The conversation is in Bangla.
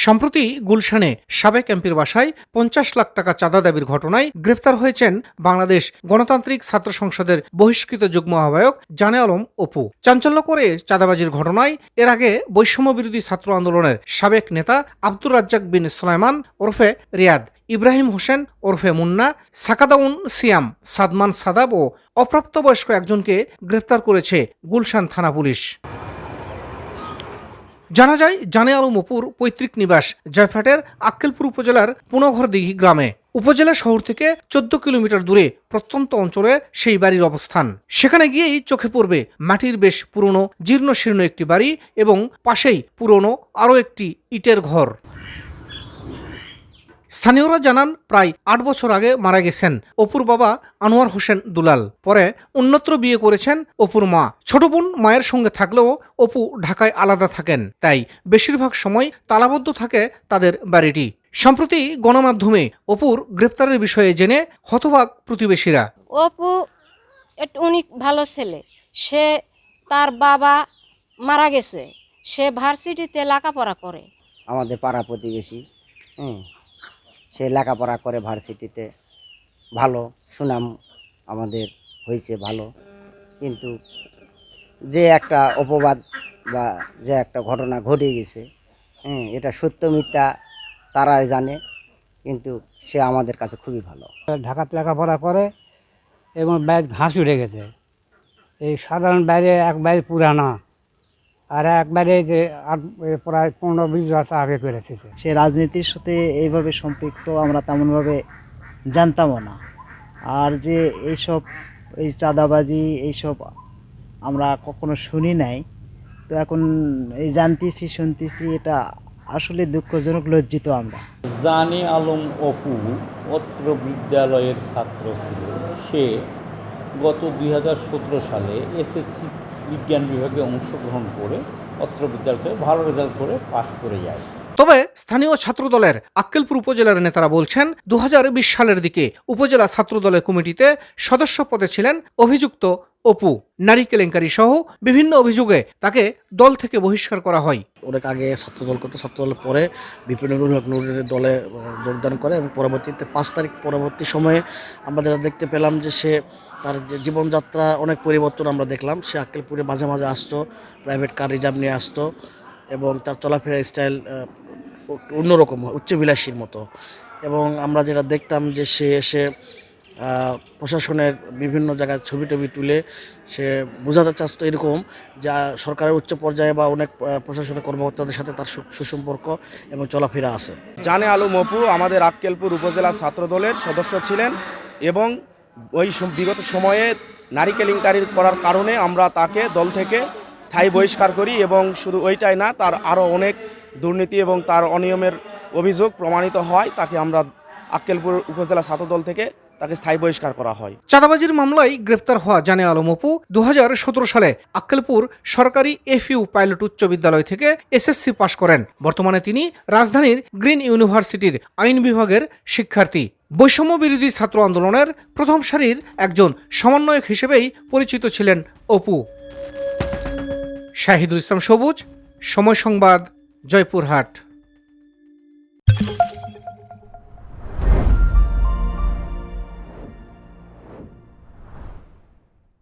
সম্প্রতি গুলশানে সাবেক এমপির বাসায় ৫০ লাখ টাকা চাঁদা দাবির ঘটনায় গ্রেফতার হয়েছেন বাংলাদেশ গণতান্ত্রিক ছাত্র সংসদের বহিষ্কৃত যুগ্ম আহ্বায়ক জানে আলম অপু। চাঞ্চল্যকর চাঁদাবাজির ঘটনায় এর আগে বৈষম্য বিরোধী ছাত্র আন্দোলনের সাবেক নেতা আব্দুর রাজ্জাক বিন সুলাইমান ওরফে রিয়াদ, ইব্রাহিম হোসেন ওরফে মুন্না, সাকাদাউন সিয়াম, সাদমান সাদাব ও অপ্রাপ্তবয়স্ক একজনকে গ্রেফতার করেছে গুলশান থানা পুলিশ। জানা যায়, জানে আলম অপুর পৈতৃক নিবাস জয়ফ্রাটের আক্কেলপুর উপজেলার পুনঘরদিঘি গ্রামে। উপজেলা শহর থেকে ১৪ কিলোমিটার দূরে প্রত্যন্ত অঞ্চলে সেই বাড়ির অবস্থান। সেখানে গিয়েই চোখে পড়বে মাটির বেশ পুরনো জীর্ণ শীর্ণ একটি বাড়ি এবং পাশেই পুরনো আরও একটি ইটের ঘর। স্থানীয়রা জানান, প্রায় ৮ বছর আগে মারা গেছেন অপুর বাবা আনোয়ার হোসেন দুলাল। পরে অন্যত্র বিয়ে করেছেন অপুর মা। ছোট বোন মায়ের সঙ্গে থাকলেও অপু ঢাকায় আলাদা থাকেন, তাই বেশিরভাগ সময় তালাবদ্ধ থাকে তাদের বাড়িটি। সম্প্রতি গণমাধ্যমে অপুর গ্রেপ্তারের বিষয়ে জেনে হতবাক প্রতিবেশীরা। অপু অনেক ভালো ছেলে, সে তার বাবা মারা গেছে, সে ভার্সিটিতে লেখাপড়া করে। আমাদের পাড়া প্রতিবেশী, সে লেখাপড়া করে ভার্সিটিতে, ভালো সুনাম আমাদের হয়েছে ভালো। কিন্তু যে একটা অপবাদ বা যে একটা ঘটনা ঘটে গেছে, এটা সত্য মিথ্যা তারাই জানে, কিন্তু সে আমাদের কাছে খুবই ভালো। ঢাকাতে লেখাপড়া করে এবং বাইরে ঘাস উঠে গেছে। এই সাধারণ বাইরে এক বাইরে পুরানা, আর একবারে যে প্রায় ১৫-২০ বছর আগে করে এসেছে। সে রাজনীতির সাথে এইভাবে সম্পৃক্ত আমরা তেমনভাবে জানতামও না। আর যে এইসব এই চাঁদাবাজি এইসব আমরা কখনো শুনি নাই, তো এখন এই জানতেছি শুনতেছি, এটা আসলে দুঃখজনক, লজ্জিত আমরা। জানে আলম অপু অত্র বিদ্যালয়ের ছাত্র ছিল। সে গত ২০১৭ সালে এসএসসি বিজ্ঞান বিভাগে অংশগ্রহণ করে অত্র বিদ্যালয় থেকে ভালো রেজাল্ট করে পাশ করে যায়। তবে স্থানীয় ছাত্রদলের আক্কেলপুর উপজেলার নেতারা বলছেন, ২০২০ সালের দিকে উপজেলা ছাত্রদলের কমিটিতে সদস্য পদে ছিলেন অভিযুক্ত অপু। নারী কেলেঙ্কারি সহ বিভিন্ন অভিযোগে তাকে দল থেকে বহিষ্কার করা হয়। অনেক আগে ছাত্রদল করতো, ছাত্রদলের পরে বিপিন নুরের দলে যোগদান করে এবং পরবর্তীতে ৫ তারিখ পরবর্তী সময়ে আমরা যেটা দেখতে পেলাম যে সে তার যে জীবনযাত্রা অনেক পরিবর্তন আমরা দেখলাম। সে আক্কেলপুরে মাঝে মাঝে আসতো, প্রাইভেট কার রিজার্ভ নিয়ে আসতো এবং তার চলাফেরা স্টাইল অন্যরকম, উচ্চবিলাসীর মতো। এবং আমরা যেটা দেখতাম যে সে এসে প্রশাসনের বিভিন্ন জায়গায় ছবি টবি তুলে সে বোঝাতে চাচ্ত এরকম যা সরকারের উচ্চ পর্যায়ে বা অনেক প্রশাসনের কর্মকর্তাদের সাথে তার সুসম্পর্ক এবং চলাফেরা আছে। জানে আলম অপু আমাদের আক্কেলপুর উপজেলা ছাত্রদলের সদস্য ছিলেন এবং ওই বিগত সময়ে নারী কেলেঙ্কারি করার কারণে আমরা তাকে দল থেকে স্থায়ী বহিষ্কার করি এবং শুধু ওইটাই না, তার আরও অনেক দুর্নীতি এবং তার অনিয়মের অভিযোগ প্রমাণিত হয়। তাকে আমরা আক্কেলপুর উপজেলা ছাত্রদল থেকে তাকে স্থায়ী বহিষ্কার করা হয়। চাঁদাবাজির মামলায় গ্রেফতার হওয়া জানে আলম অপু ২০১৭ সালে আক্কেলপুর সরকারি এফইউ পাইলট উচ্চ বিদ্যালয় থেকে এসএসসি পাশ করেন। বর্তমানে তিনি রাজধানীর গ্রিন ইউনিভার্সিটির আইন বিভাগের শিক্ষার্থী। বৈষম্য বিরোধী ছাত্র আন্দোলনের প্রথম সারির একজন সমন্বয়ক হিসেবেই পরিচিত ছিলেন অপু। শাহিদুল ইসলাম সবুজ, সময় সংবাদ, জয়পুরহাট।